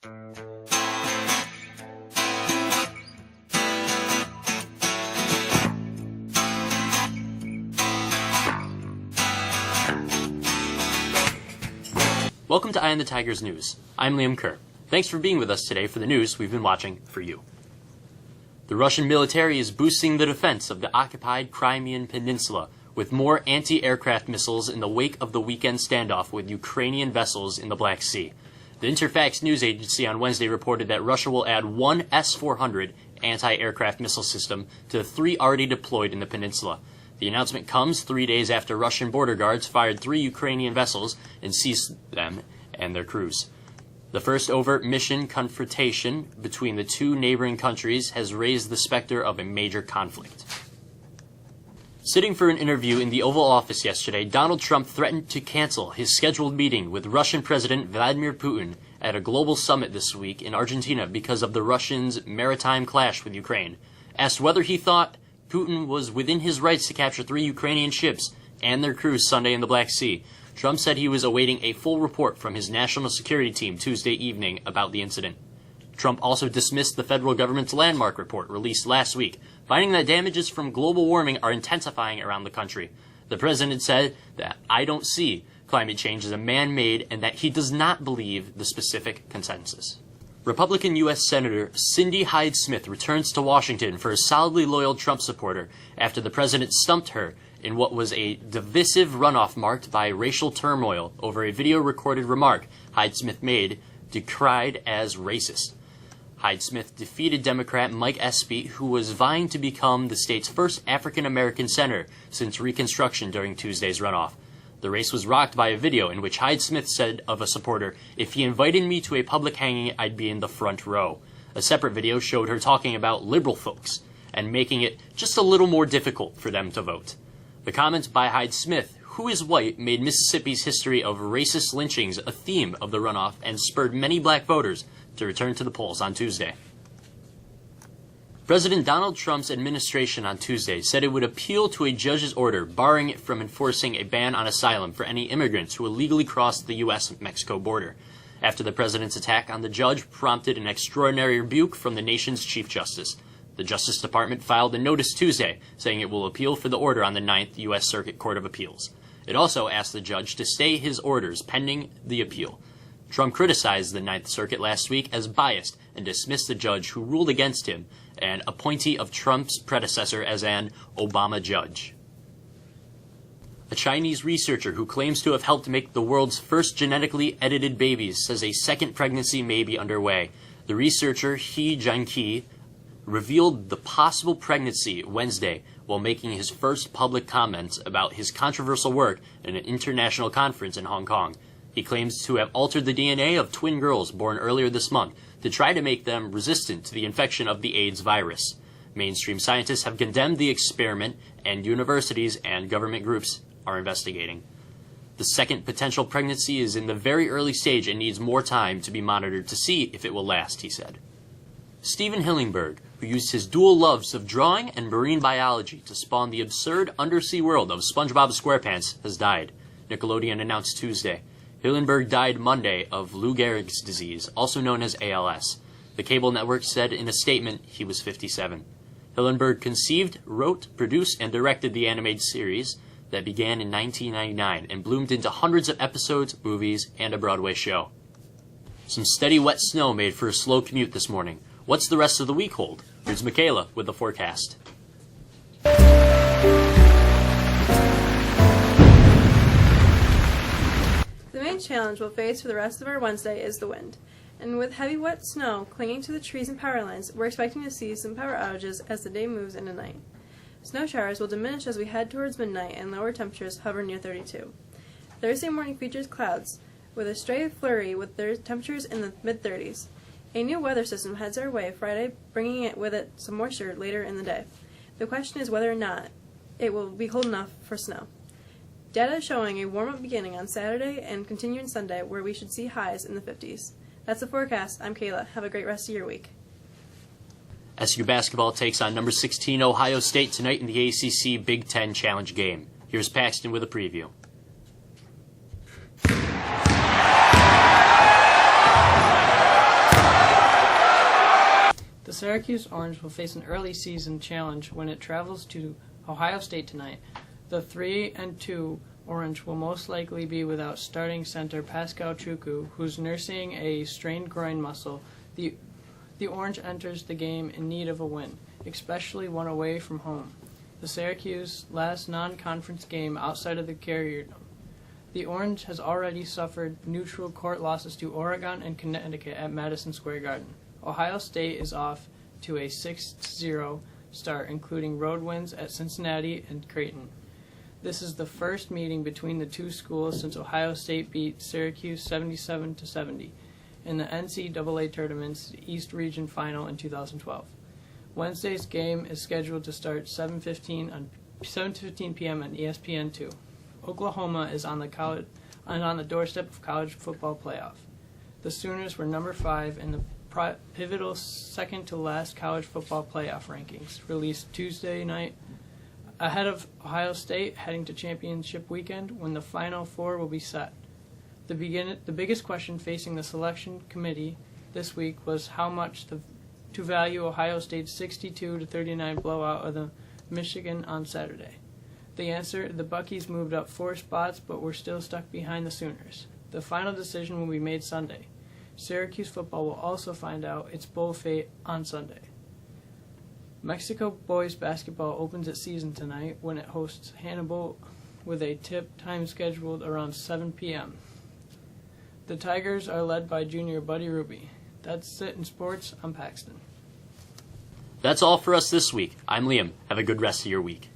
Welcome to Eye on the Tigers News. I'm Liam Kerr. Thanks for being with us today for the news we've been watching for you. The Russian military is boosting the defense of the occupied Crimean Peninsula with more anti-aircraft missiles in the wake of the weekend standoff with Ukrainian vessels in the Black Sea. The Interfax news agency on Wednesday reported that Russia will add one S-400 anti-aircraft missile system to the 3 already deployed in the peninsula. The announcement comes 3 days after Russian border guards fired 3 Ukrainian vessels and seized them and their crews. The first overt mission confrontation between the 2 neighboring countries has raised the specter of a major conflict. Sitting for an interview in the Oval Office yesterday, Donald Trump threatened to cancel his scheduled meeting with Russian President Vladimir Putin at a global summit this week in Argentina because of the Russians' maritime clash with Ukraine. Asked whether he thought Putin was within his rights to capture 3 Ukrainian ships and their crews Sunday in the Black Sea, Trump said he was awaiting a full report from his national security team Tuesday evening about the incident. Trump also dismissed the federal government's landmark report released last week, finding that damages from global warming are intensifying around the country. The president said that "I don't see climate change as a man-made and that he does not believe the specific consensus." Republican U.S. Senator Cindy Hyde-Smith returns to Washington for a solidly loyal Trump supporter after the president stumped her in what was a divisive runoff marked by racial turmoil over a video-recorded remark Hyde-Smith made decried as racist. Hyde-Smith defeated Democrat Mike Espy, who was vying to become the state's first African-American senator since Reconstruction during Tuesday's runoff. The race was rocked by a video in which Hyde-Smith said of a supporter, "If he invited me to a public hanging, I'd be in the front row." A separate video showed her talking about liberal folks and making it just a little more difficult for them to vote. The comment by Hyde-Smith, who is white, made Mississippi's history of racist lynchings a theme of the runoff and spurred many black voters to return to the polls on Tuesday. President Donald Trump's administration on Tuesday said it would appeal to a judge's order barring it from enforcing a ban on asylum for any immigrants who illegally crossed the U.S.-Mexico border, after the president's attack on the judge prompted an extraordinary rebuke from the nation's Chief Justice. The Justice Department filed a notice Tuesday saying it will appeal for the order on the 9th U.S. Circuit Court of Appeals. It also asked the judge to stay his orders pending the appeal. Trump criticized the Ninth Circuit last week as biased and dismissed the judge who ruled against him, an appointee of Trump's predecessor, as an Obama judge. A Chinese researcher who claims to have helped make the world's first genetically edited babies says a second pregnancy may be underway. The researcher, He Jiankui, revealed the possible pregnancy Wednesday while making his first public comments about his controversial work in an international conference in Hong Kong. He claims to have altered the DNA of twin girls born earlier this month to try to make them resistant to the infection of the AIDS virus. Mainstream scientists have condemned the experiment, and universities and government groups are investigating. The second potential pregnancy is in the very early stage and needs more time to be monitored to see if it will last, he said. Steven Hillenburg, who used his dual loves of drawing and marine biology to spawn the absurd undersea world of SpongeBob SquarePants, has died, Nickelodeon announced Tuesday. Hillenburg died Monday of Lou Gehrig's disease, also known as ALS. The cable network said in a statement he was 57. Hillenburg conceived, wrote, produced, and directed the animated series that began in 1999 and bloomed into hundreds of episodes, movies, and a Broadway show. Some steady wet snow made for a slow commute this morning. What's the rest of the week hold? Here's Michaela with the forecast. The main challenge we'll face for the rest of our Wednesday is the wind. And with heavy wet snow clinging to the trees and power lines, we're expecting to see some power outages as the day moves into night. Snow showers will diminish as we head towards midnight and lower temperatures hover near 32. Thursday morning features clouds, with a stray flurry with their temperatures in the mid-30s. A new weather system heads our way Friday, bringing it with it some moisture later in the day. The question is whether or not it will be cold enough for snow. Data is showing a warm-up beginning on Saturday and continuing Sunday, where we should see highs in the 50s. That's the forecast. I'm Kayla. Have a great rest of your week. SU basketball takes on number 16 Ohio State tonight in the ACC Big Ten Challenge game. Here's Paxton with a preview. Syracuse Orange will face an early season challenge when it travels to Ohio State tonight. The 3-2 Orange will most likely be without starting center Pascal Chukwu, who's nursing a strained groin muscle. The Orange enters the game in need of a win, especially one away from home. The Syracuse last non-conference game outside of the Carrier Dome. The Orange has already suffered neutral court losses to Oregon and Connecticut at Madison Square Garden. Ohio State is off to a 6-0 start, including road wins at Cincinnati and Creighton. This is the first meeting between the two schools since Ohio State beat Syracuse 77-70 in the NCAA Tournament's East Region Final in 2012. Wednesday's game is scheduled to start 7:15 p.m. on ESPN2. Oklahoma is on the doorstep of college football playoff. The Sooners were number 5 in the pivotal second-to-last college football playoff rankings, released Tuesday night, ahead of Ohio State heading to championship weekend when the Final Four will be set. The biggest question facing the selection committee this week was how much to value Ohio State's 62-39 blowout of the Michigan on Saturday. The answer, the Buckies moved up 4 spots but were still stuck behind the Sooners. The final decision will be made Sunday. Syracuse football will also find out its bowl fate on Sunday. Mexico boys basketball opens its season tonight when it hosts Hannibal with a tip time scheduled around 7 p.m. The Tigers are led by junior Buddy Ruby. That's it in sports. I'm Paxton. That's all for us this week. I'm Liam. Have a good rest of your week.